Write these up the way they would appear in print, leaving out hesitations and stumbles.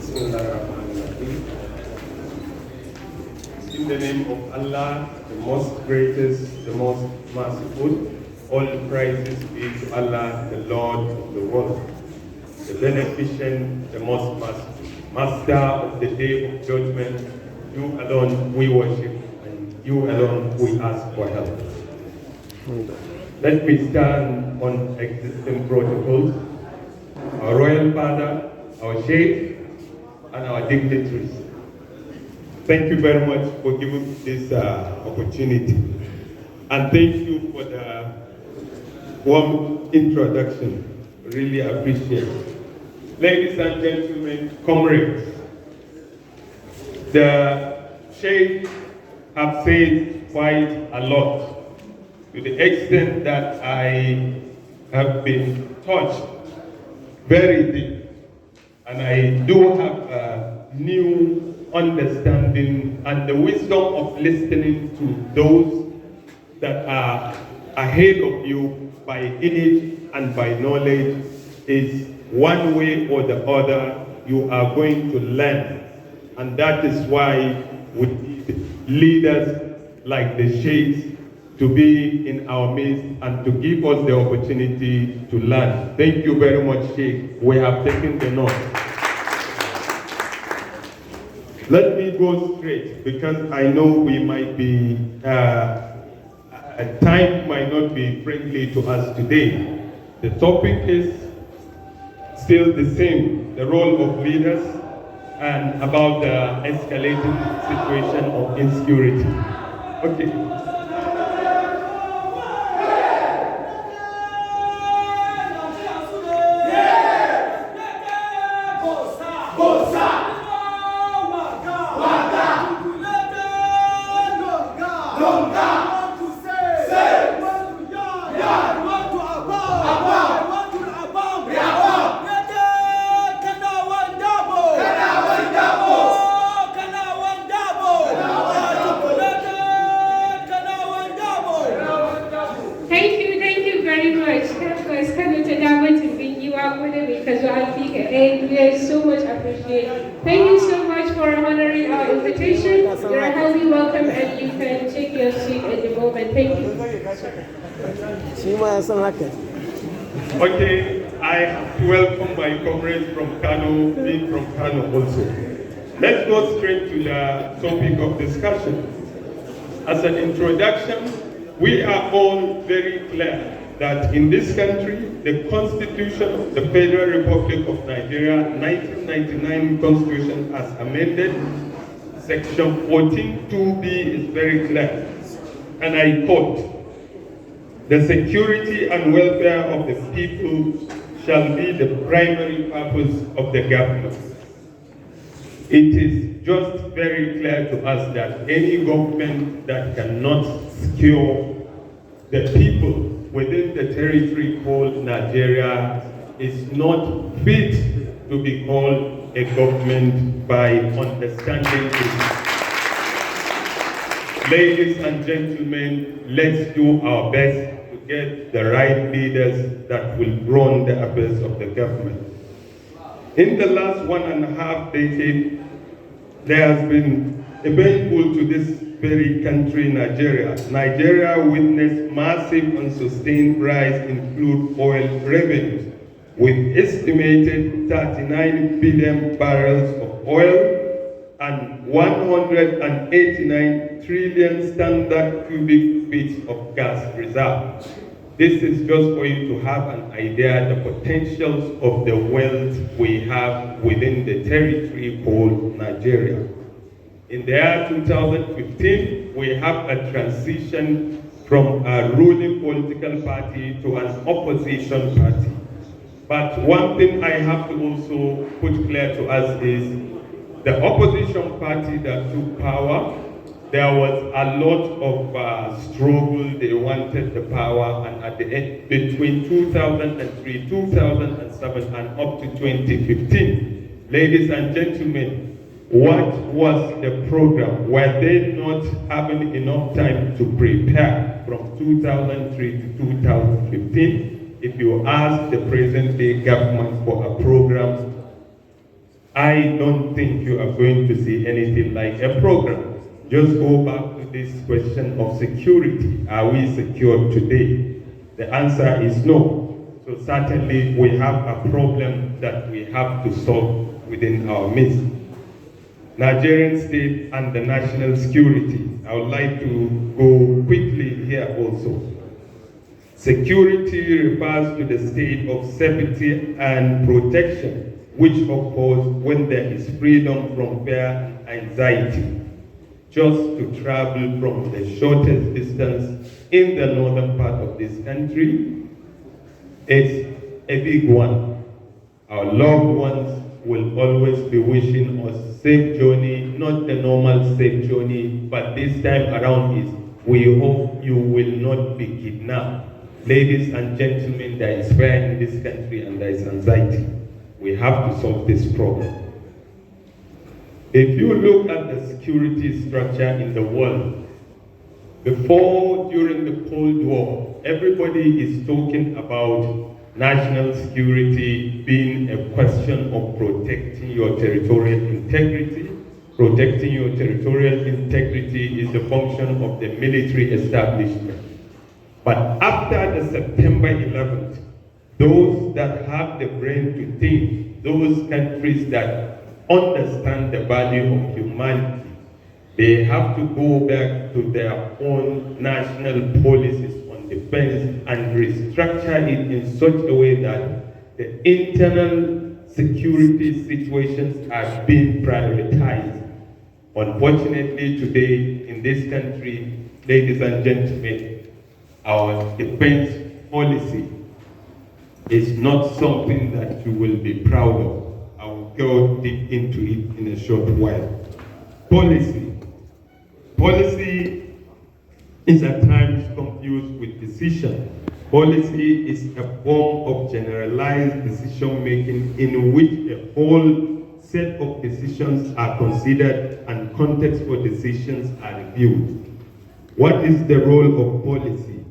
Bismillahirrahmanirrahim. In the name of Allah, the most gracious, the most merciful, all praises be to Allah, the Lord of the world, the beneficent, the most merciful, Master of the day of judgment. You alone we worship, and you alone we ask for help. Let me stand on existing protocols. Our Royal Father, our Sheikh, and our dignitaries. Thank you very much for giving this opportunity. And thank you for the warm introduction. Really appreciate it. Ladies and gentlemen, comrades, the Sheikh have said quite a lot, to the extent that I have been touched very deep. And I do have a new understanding and the wisdom of listening to those that are ahead of you by age and by knowledge is one way or the other you are going to learn. And that is why we need leaders like the Sheikhs to be in our midst and to give us the opportunity to learn. Thank you very much, Sheikh. We have taken the note. Let me go straight, because I know we might be, time might not be friendly to us today. The topic is still the same, the role of leaders and about the escalating situation of insecurity. Okay. Okay, I welcome my comrades from Kano, being from Kano also. Let's go straight to the topic of discussion. As an introduction, we are all very clear that in this country, the Constitution of the Federal Republic of Nigeria, 1999 Constitution as amended, Section 14(2)(b) is very clear. And I quote, "The security and welfare of the people shall be the primary purpose of the government." It is just very clear to us that any government that cannot secure the people within the territory called Nigeria is not fit to be called a government by understanding it. Ladies and gentlemen, let's do our best to get the right leaders that will run the affairs of the government. In the last 1.5 decades, there has been eventful to this very country, Nigeria. Nigeria witnessed massive and sustained rise in crude oil revenues, with estimated 39 billion barrels of oil and 189 trillion standard cubic feet of gas reserve. This is just for you to have an idea the potentials of the wealth we have within the territory called Nigeria. In the year 2015, we have a transition from a ruling political party to an opposition party. But one thing I have to also put clear to us is the opposition party that took power, there was a lot of struggle. They wanted the power, and at the end, between 2003, 2007, and up to 2015, ladies and gentlemen, what was the program? Were they not having enough time to prepare from 2003 to 2015? If you ask the present day government for a program, I don't think you are going to see anything like a program. Just go back to this question of security. Are we secure today? The answer is no. So certainly we have a problem that we have to solve within our midst. Nigerian state and the national security. I would like to go quickly here also. Security refers to the state of safety and protection, which occurs when there is freedom from fear and anxiety. Just to travel from the shortest distance in the northern part of this country is a big one. Our loved ones will always be wishing us safe journey, not the normal safe journey, but this time around is we hope you will not be kidnapped. Ladies and gentlemen, there is fear in this country and there is anxiety. We have to solve this problem. If you look at the security structure in the world, before, during the Cold War, everybody is talking about national security being a question of protecting your territorial integrity. Protecting your territorial integrity is the function of the military establishment. But after the September 11th, those that have the brain to think, those countries that understand the value of humanity, they have to go back to their own national policies on defense and restructure it in such a way that the internal security situations are being prioritized. Unfortunately, today in this country, ladies and gentlemen, our defense policy is not something that you will be proud of. I will go deep into it in a short while. Policy. Policy is at times confused with decision. Policy is a form of generalized decision making in which a whole set of decisions are considered and context for decisions are reviewed. What is the role of policy?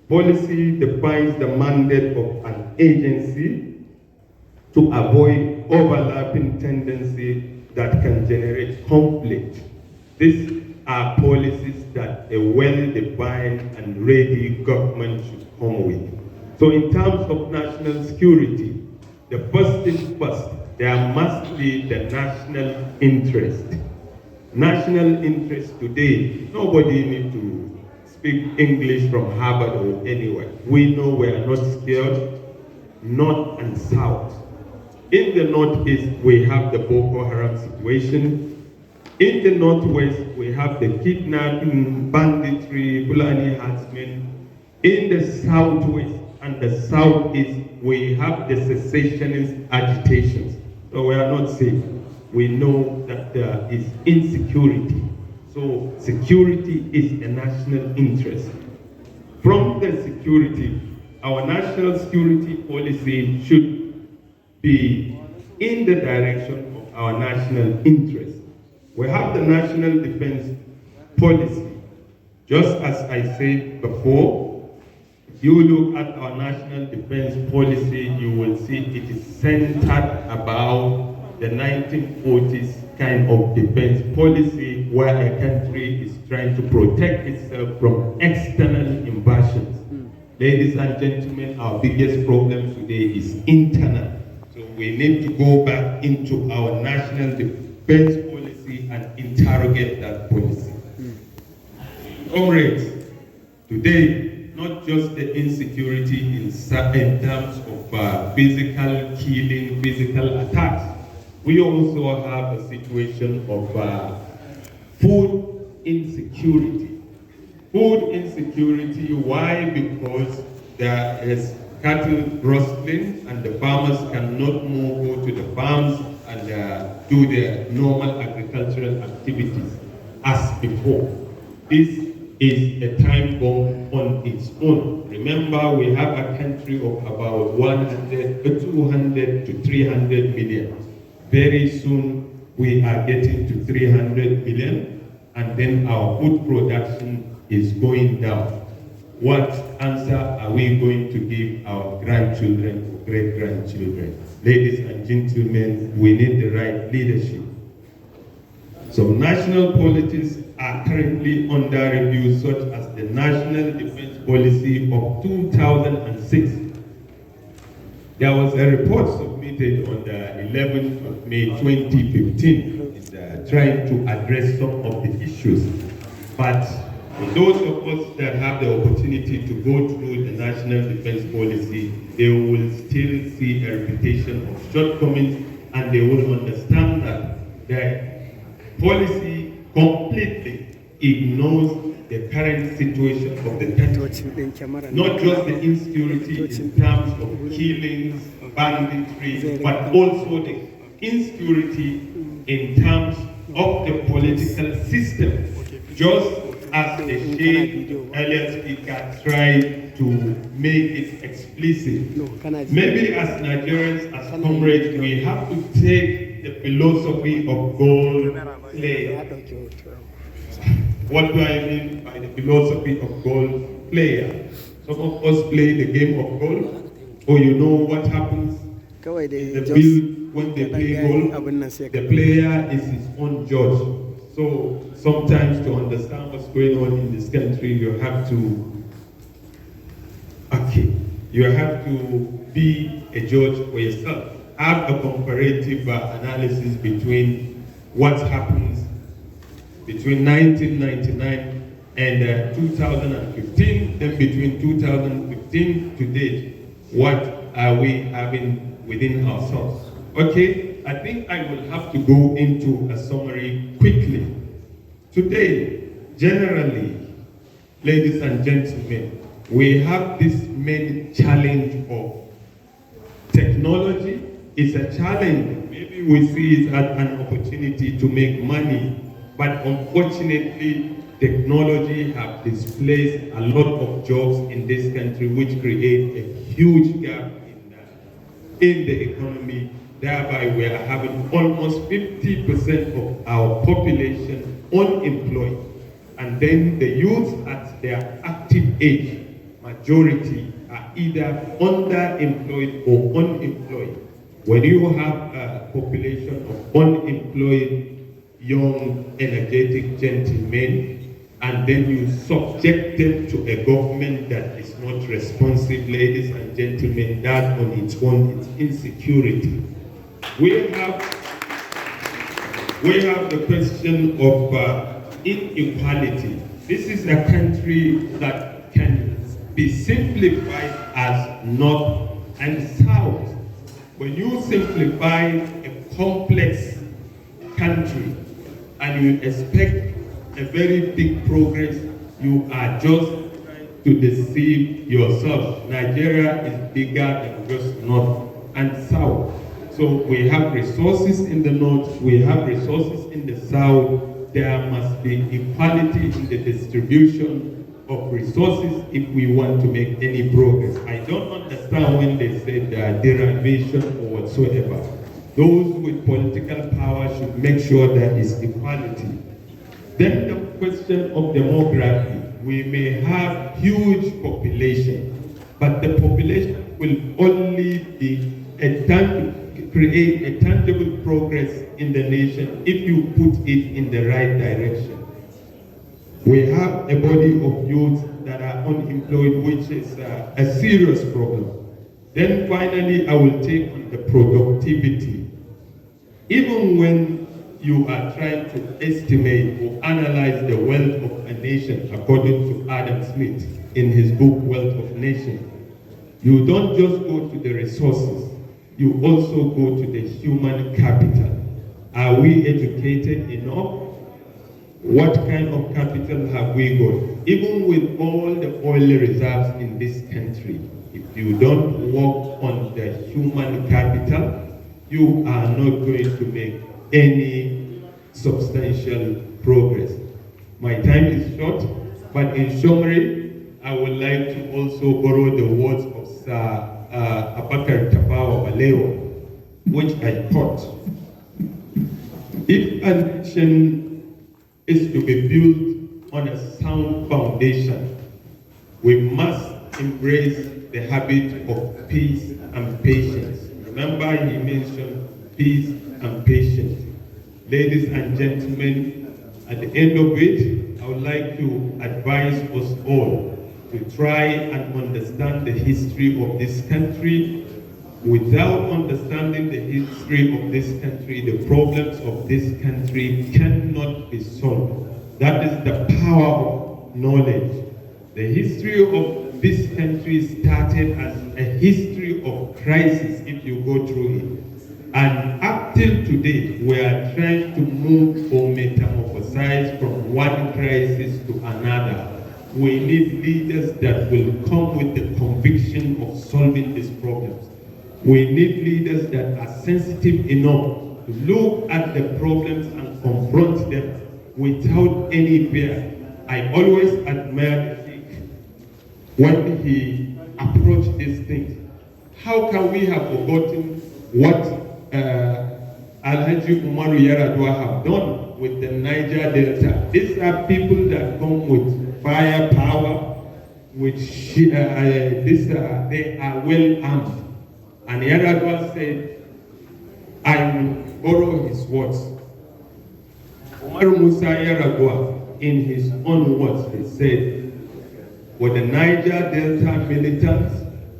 Policy defines the mandate of an agency to avoid overlapping tendency that can generate conflict. These are policies that a well-defined and ready government should come with. So in terms of national security, the first thing first, there must be the national interest. National interest today, nobody needs to speak English from Harvard or anywhere. We know we are not scared, north and south. In the northeast, we have the Boko Haram situation. In the northwest, we have the kidnapping, banditry, Fulani herdsmen. In the southwest and the southeast, we have the secessionist agitations. So we are not safe. We know that there is insecurity. So security is a national interest. From the security, our national security policy should be in the direction of our national interest. We have the national defense policy. Just as I said before, if you look at our national defense policy, you will see it is centered about the 1940s kind of defense policy where a country is trying to protect itself from external invasions. Ladies and gentlemen, our biggest problem today is internal. So we need to go back into our national defense policy and interrogate that policy. Comrades, today, not just the insecurity in terms of physical killing, physical attacks, we also have a situation of food insecurity. Food insecurity, why? Because there is cattle rustling and the farmers cannot more go to the farms and do their normal agricultural activities as before. This is a time bomb on its own. Remember, we have a country of about 200 to 300 million. Very soon, we are getting to 300 million, and then our food production is going down. what answer are we going to give our grandchildren or great-grandchildren? Ladies and gentlemen, we need the right leadership. So national policies are currently under review, such as the National Defense Policy of 2006. There was a report submitted on the 11th of May 2015 trying to address some of the issues. But for those of us that have the opportunity to go through the National Defense Policy, they will still see a repetition of shortcomings, and they will understand that the policy completely ignores the current situation of the country. Not just the insecurity in terms of killings, banditry, but also the insecurity in terms of the political system. Just as the Sheikh earlier speaker tried to make it explicit. Maybe as Nigerians, as comrades, we have to take the philosophy of goal player. What do I mean by the philosophy of goal player? Some of us play the game of goal, or you know what happens in the field when they play goal. The player is his own judge. So sometimes to understand what's going on in this country, you have to be a judge for yourself. Have a comparative analysis between what happens between 1999 and 2015, then between 2015 to date, what are we having within ourselves? Okay, I think I will have to go into a summary quickly. Today, generally, ladies and gentlemen, we have this main challenge of technology. It's a challenge. Maybe we see it as an opportunity to make money, but unfortunately, technology has displaced a lot of jobs in this country, which create a huge gap in the economy. Thereby, we are having almost 50% of our population unemployed. And then the youth at their active age, majority are either underemployed or unemployed. When you have a population of unemployed, young, energetic gentlemen, and then you subject them to a government that is not responsive, ladies and gentlemen, that on its own is insecurity. We have the question of inequality. This is a country that can be simplified as North and South. When you simplify a complex country and you expect a very big progress, you are just trying to deceive yourself. Nigeria is bigger than just North and South. So we have resources in the North, we have resources in the South. There must be equality in the distribution of resources if we want to make any progress. I don't understand when they say derivation or whatsoever. Those with political power should make sure there is equality. Then the question of demography. We may have huge population, but the population will only be create a tangible progress in the nation if you put it in the right direction. We have a body of youth that are unemployed, which is a serious problem. Then finally, I will take on the productivity. Even when you are trying to estimate or analyze the wealth of a nation, according to Adam Smith in his book, Wealth of Nations, you don't just go to the resources, you also go to the human capital. Are we educated enough? What kind of capital have we got? Even with all the oil reserves in this country, if you don't work on the human capital, you are not going to make any substantial progress. My time is short, but in summary, I would like to also borrow the words of Sir Abakar Tafawa Balewa, which I quote. If a nation is to be built on a sound foundation, We must embrace the habit of peace and patience. Remember, he mentioned peace and patience. Ladies and gentlemen, at the end of it, I would like to advise us all to try and understand the history of this country. Without understanding the history of this country, the problems of this country cannot be solved. That is the power of knowledge. The history of this country started as a history of crisis, if you go through it. And up till today, we are trying to move or metamorphosize from one crisis to another. We need leaders that will come with the conviction of solving these problems. We need leaders that are sensitive enough to look at the problems and confront them without any fear. I always admire the Sheikh when he approached these things. How can we have forgotten what Alhaji Umaru Yaradua have done with the Niger Delta? These are people that come with firepower, which they are well armed. And Yaradua said, I will borrow his words. Umaru Musa Yaradua, in his own words, he said, for the Niger Delta militants,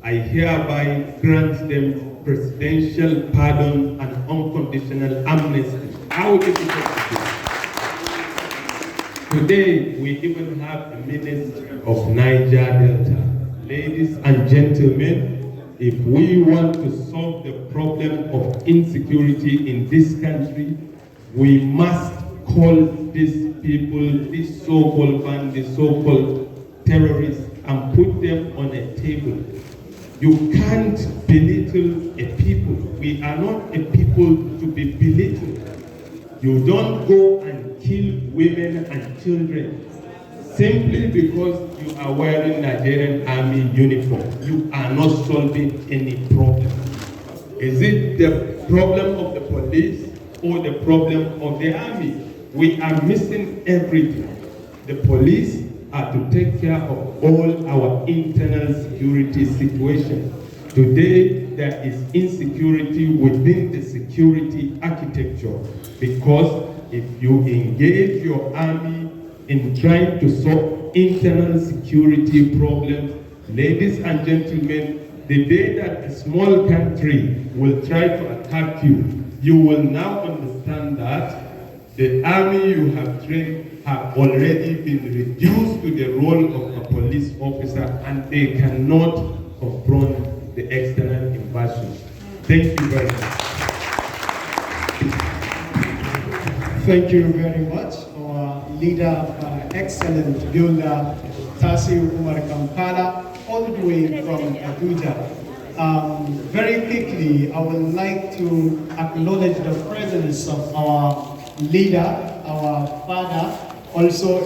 I hereby grant them presidential pardon and unconditional amnesty. How difficult it is. Today, we even have a Ministry of Niger Delta. Ladies and gentlemen, if we want to solve the problem of insecurity in this country, we must call these people, these so-called bandits, so-called terrorists, and put them on a table. You can't belittle a people. We are not a people to be belittled. You don't go and kill women and children simply because you are wearing Nigerian army uniform. You are not solving any problem. Is it the problem of the police or the problem of the army? We are missing everything. The police are to take care of all our internal security situation. Today, there is insecurity within the security architecture because if you engage your army in trying to solve internal security problems, ladies and gentlemen, the day that a small country will try to attack you, you will now understand that the army you have trained have already been reduced to the role of a police officer and they cannot confront the external invasion. Thank you very much. Thank you very much. Our leader, excellent builder, Tasi Umar Kampala, all the way from Abuja. Very quickly, I would like to acknowledge the presence of our leader, our father, also